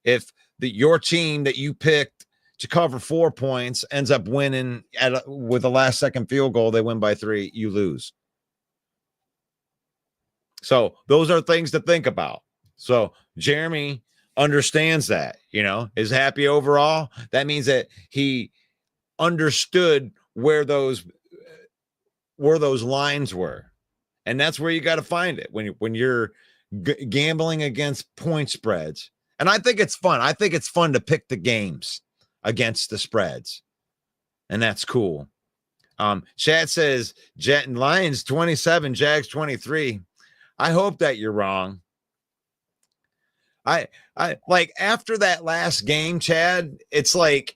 If your team that you picked to cover 4 points ends up winning with the last second field goal, they win by 3, you lose. So those are things to think about. So Jeremy understands that, is happy overall. That means that he understood where those lines were. And that's where you got to find it when you're gambling against point spreads. And I think it's fun. I think it's fun to pick the games against the spreads. And that's cool. Chad says Lions 27, Jags 23. I hope that you're wrong. I like after that last game, Chad, it's like,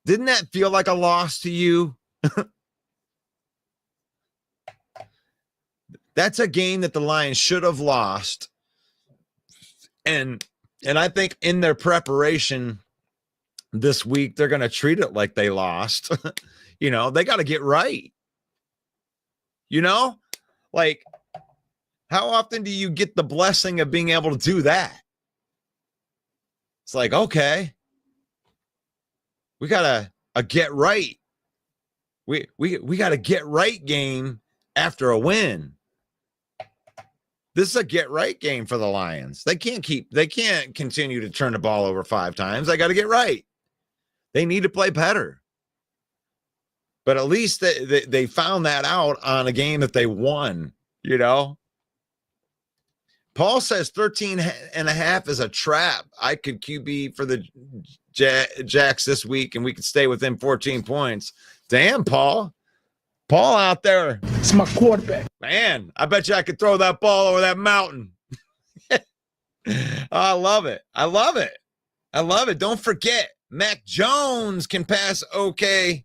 didn't that feel like a loss to you? That's a game that the Lions should have lost. And I think in their preparation this week, they're going to treat it like they lost. They got to get right. Like, how often do you get the blessing of being able to do that? It's like, okay, we got a get right. We got a get right game after a win. This is a get right game for the Lions. They can't continue to turn the ball over 5 times. They got to get right. They need to play better. But at least they found that out on a game that they won, Paul says 13.5 is a trap. I could QB for the Jacks this week, and we could stay within 14 points. Damn, Paul. Paul out there. It's my quarterback. Man, I bet you I could throw that ball over that mountain. I love it. I love it. I love it. Don't forget, Mac Jones can pass okay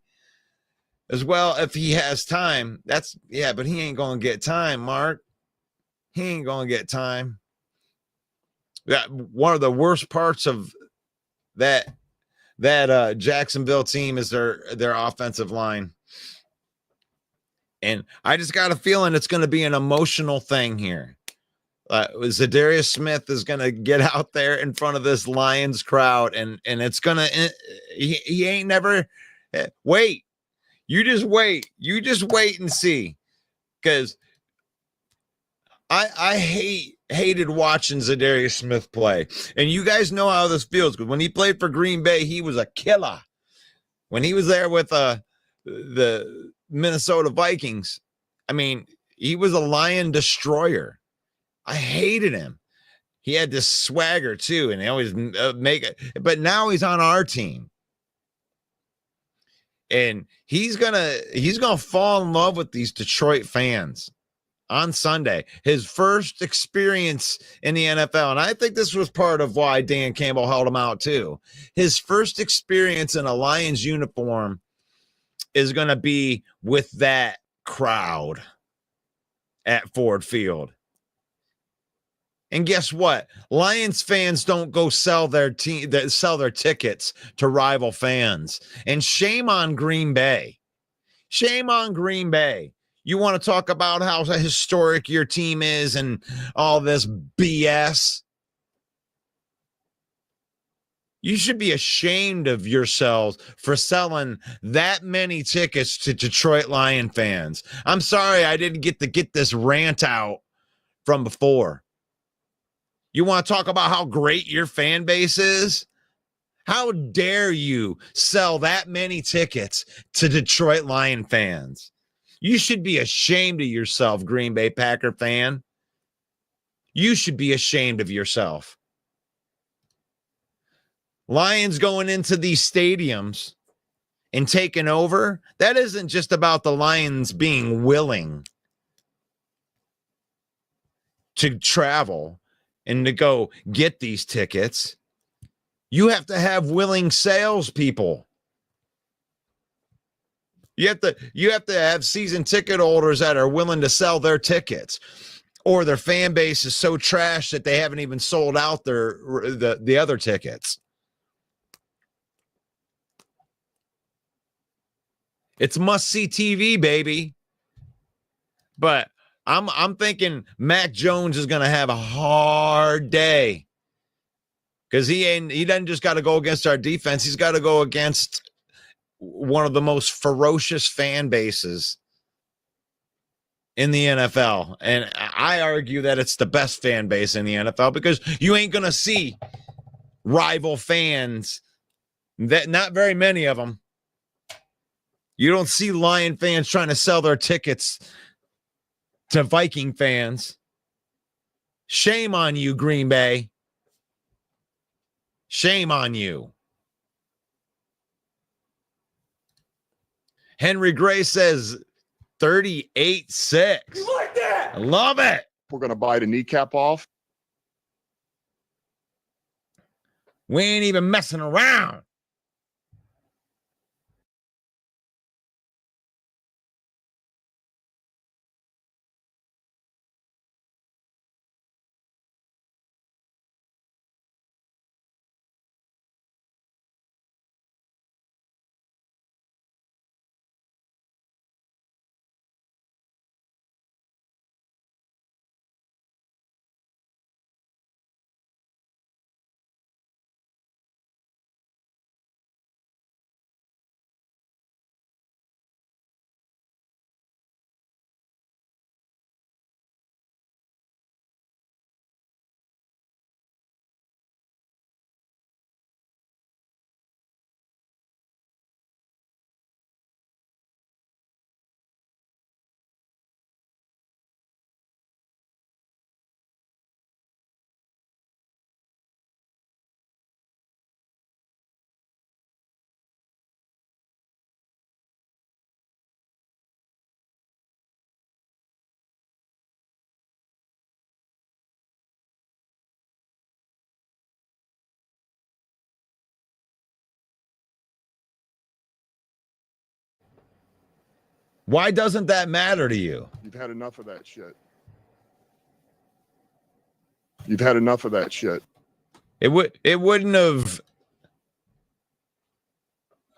as well if he has time. But he ain't going to get time, Mark. He ain't going to get time. One of the worst parts of that Jacksonville team is their offensive line. And I just got a feeling it's going to be an emotional thing here. Zadarius Smith is going to get out there in front of this Lions crowd, and it's going to he ain't never wait. You just wait. You just wait and see. Because I hated watching Zadarius Smith play. And you guys know how this feels. Because when he played for Green Bay, he was a killer. When he was there with the Minnesota Vikings, I mean, he was a Lion destroyer. I hated him. He had this swagger too, and he always make it. But now he's on our team, and he's gonna fall in love with these Detroit fans on Sunday. His first experience in the NFL, and I think this was part of why Dan Campbell held him out too. His first experience in a Lions uniform is going to be with that crowd at Ford Field. And guess what? Lions fans don't go sell their tickets to rival fans. And shame on Green Bay. Shame on Green Bay. You want to talk about how historic your team is and all this BS? You should be ashamed of yourselves for selling that many tickets to Detroit Lion fans. I'm sorry I didn't get to get this rant out from before. You want to talk about how great your fan base is? How dare you sell that many tickets to Detroit Lion fans? You should be ashamed of yourself, Green Bay Packer fan. You should be ashamed of yourself. Lions going into these stadiums and taking over, that isn't just about the Lions being willing to travel and to go get these tickets. You have to have willing salespeople. You have to have season ticket holders that are willing to sell their tickets, or their fan base is so trash that they haven't even sold out the other tickets. It's must-see TV, baby. But I'm thinking Mac Jones is going to have a hard day, because he doesn't just got to go against our defense. He's got to go against one of the most ferocious fan bases in the NFL. And I argue that it's the best fan base in the NFL, because you ain't going to see rival fans, that not very many of them. You don't see Lion fans trying to sell their tickets to Viking fans. Shame on you, Green Bay. Shame on you. Henry Gray says 38-6. You like that? I love it. We're going to bite a kneecap off. We ain't even messing around. Why doesn't that matter to you? You've had enough of that shit. You've had enough of that shit. It wouldn't have.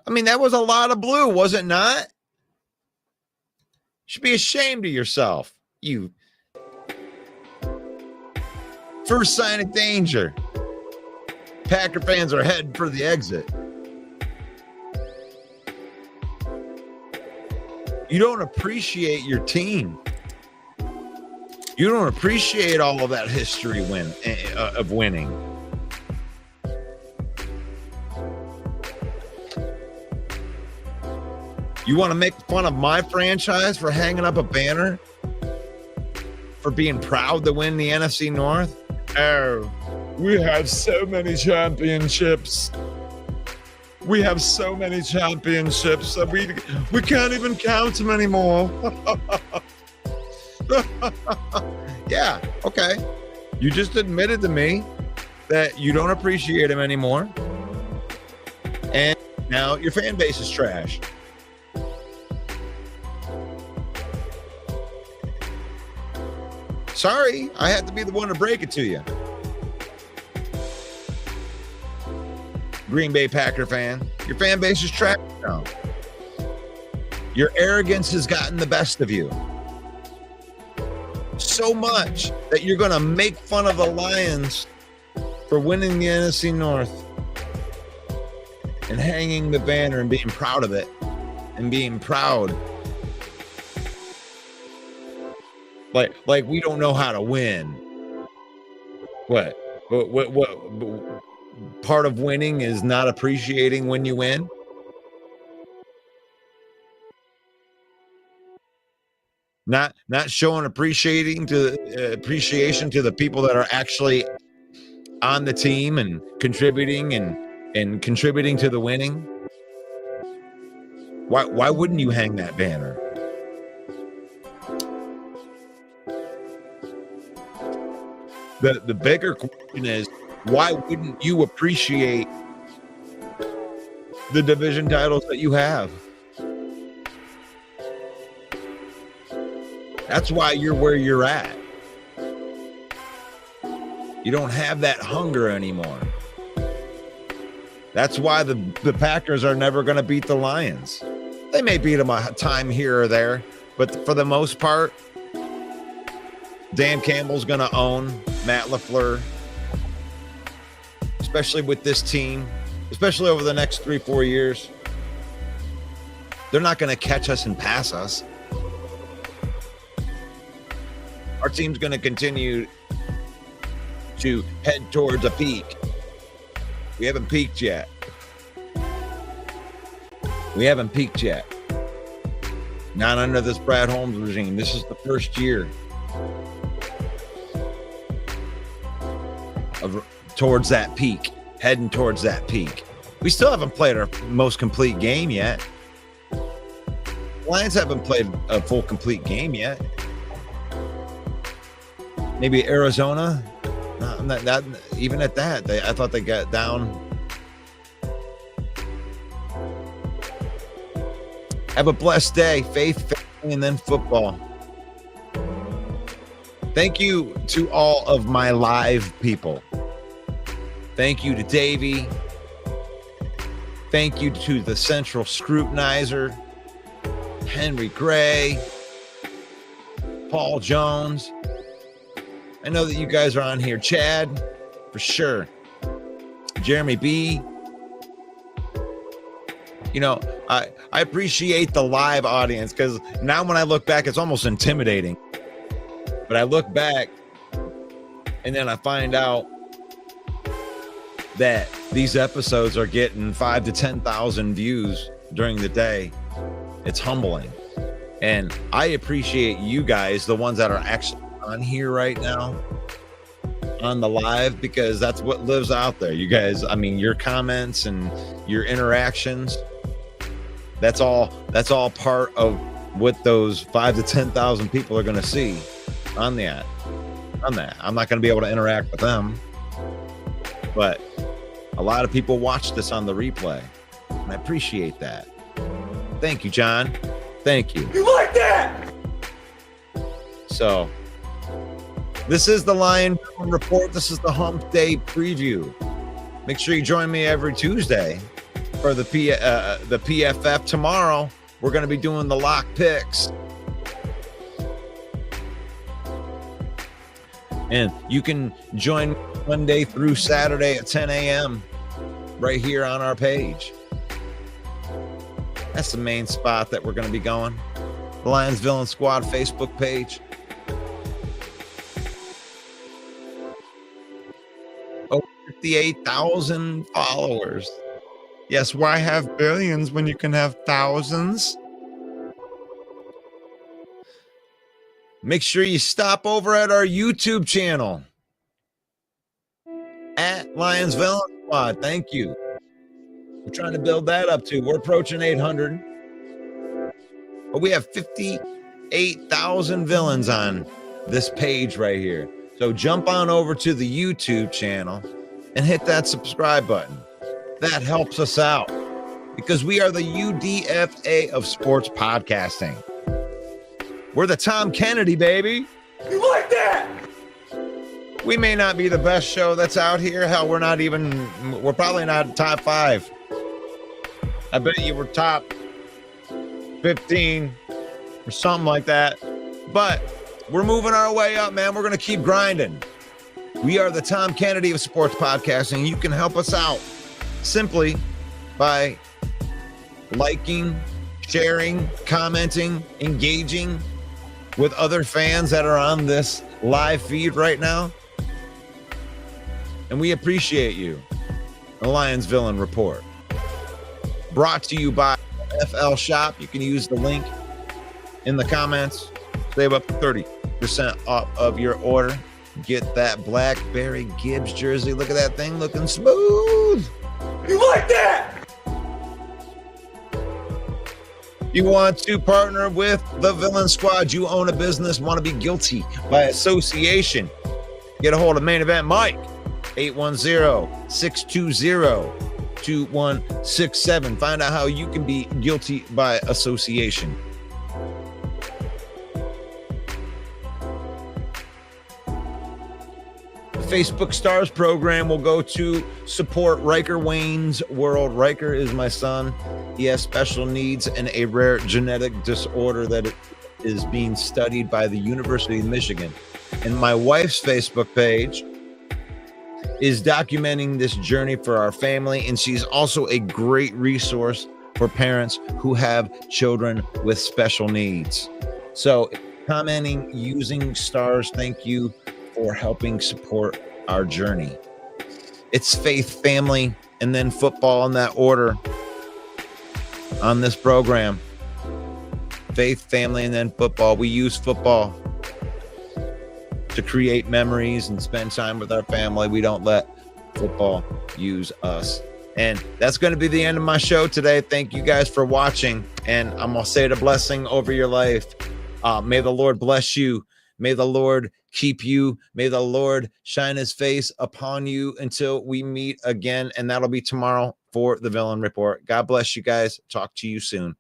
I mean, that was a lot of blue, was it not? You should be ashamed of yourself. You. First sign of danger. Packer fans are heading for the exit. You don't appreciate your team. You don't appreciate all of that history of winning. You want to make fun of my franchise for hanging up a banner? For being proud to win the NFC North? Oh, we have so many championships. We have so many championships that we can't even count them anymore. Yeah, okay. You just admitted to me that you don't appreciate him anymore. And now your fan base is trash. Sorry, I had to be the one to break it to you. Green Bay Packer fan, your fan base is trash now. Your arrogance has gotten the best of you. So much that you're going to make fun of the Lions for winning the NFC North and hanging the banner and being proud of it and being proud. Like we don't know how to win. What part of winning is not appreciating when you win? Not showing appreciation to the people that are actually on the team and contributing and contributing to the winning. Why wouldn't you hang that banner? The bigger question is, why wouldn't you appreciate the division titles that you have? That's why you're where you're at. You don't have that hunger anymore. That's why the Packers are never going to beat the Lions. They may beat them a time here or there, but for the most part, Dan Campbell's going to own Matt LaFleur, especially with this team, especially over the next 3-4 years. They're not going to catch us and pass us. Our team's going to continue to head towards a peak. We haven't peaked yet. We haven't peaked yet. Not under this Brad Holmes regime. This is the first year of towards that peak, heading towards that peak. We still haven't played our most complete game yet. Lions haven't played a full complete game yet. Maybe Arizona. Not even at that. I thought they got down. Have a blessed day. Faith, family, and then football. Thank you to all of my live people. Thank you to Davey. Thank you to the Central Scrutinizer, Henry Gray, Paul Jones. I know that you guys are on here. Chad, for sure. Jeremy B. You know, I appreciate the live audience, because now when I look back, it's almost intimidating. But I look back and then I find out that these episodes are getting 5,000 to 10,000 views during the day. It's humbling. And I appreciate you guys, the ones that are actually on here right now on the live, because that's what lives out there. You guys, I mean, your comments and your interactions, that's all part of what those 5,000 to 10,000 people are going to see on that. I'm not going to be able to interact with them, but a lot of people watch this on the replay, and I appreciate that. Thank you, John. Thank you. You like that? So this is the Lion Report. This is the Hump Day preview. Make sure you join me every Tuesday for the PFF. Tomorrow, we're going to be doing the lock picks. And you can join Monday through Saturday at 10 a.m. right here on our page. That's the main spot that we're going to be going. The Lions Villain Squad Facebook page. Over 58,000 followers. Yes, why have billions when you can have thousands? Make sure you stop over at our YouTube channel at Lions Villain Squad. Thank you. We're trying to build that up too. We're approaching 800, but we have 58,000 villains on this page right here. So jump on over to the YouTube channel and hit that subscribe button. That helps us out, because we are the UDFA of sports podcasting. We're the Tom Kennedy, baby. You like that? We may not be the best show that's out here. Hell, we're probably not top 5. I bet you we're top 15 or something like that. But we're moving our way up, man. We're going to keep grinding. We are the Tom Kennedy of sports podcasting. You can help us out simply by liking, sharing, commenting, engaging with other fans that are on this live feed right now. And we appreciate you. The Lions Villain Report. Brought to you by FL Shop. You can use the link in the comments. Save up to 30% off of your order. Get that Blackberry Gibbs jersey. Look at that thing looking smooth. You like that? You want to partner with the Villain Squad. You own a business, want to be guilty by association. Get a hold of Main Event Mike, 810-620-2167. Find out how you can be guilty by association. The Facebook Stars program will go to support Riker Wayne's World. Riker is my son. He has special needs and a rare genetic disorder that is being studied by the University of Michigan. And my wife's Facebook page is documenting this journey for our family. And she's also a great resource for parents who have children with special needs. So commenting using stars, thank you for helping support our journey. It's faith, family, and then football in that order on this program. Faith, family, and then football. We use football to create memories and spend time with our family. We don't let football use us. And that's going to be the end of my show today. Thank you guys for watching. And I'm going to say the blessing over your life. May the Lord bless you. May the Lord keep you. May the Lord shine his face upon you until we meet again. And that'll be tomorrow for the Villain Report. God bless you guys. Talk to you soon.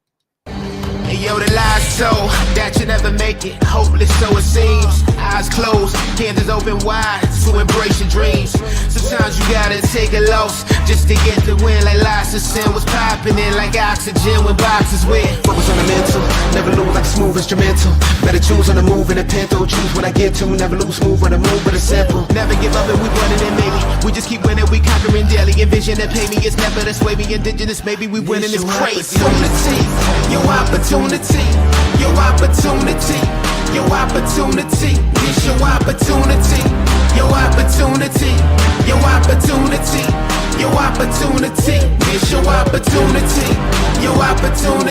Hey yo, the lies so that you never make it. Hopeless, so it seems. Eyes closed, hands open wide to embrace your dreams. Sometimes you gotta take a loss just to get the win. Like lots of sin was popping in like oxygen when boxes wet. Focus on the mental, never lose like a smooth instrumental. Better choose on the move in a pinto. Choose what I get to, never lose smooth on the move, but it's simple. Never give up and we running it, maybe. We just keep winning, we conquering daily. Envision that pay me, it's never the sway me. Indigenous, maybe we winning this crazy. Your opportunity, your opportunity, your opportunity, it's your opportunity, your opportunity, your opportunity, your opportunity, it's your opportunity, your opportunity.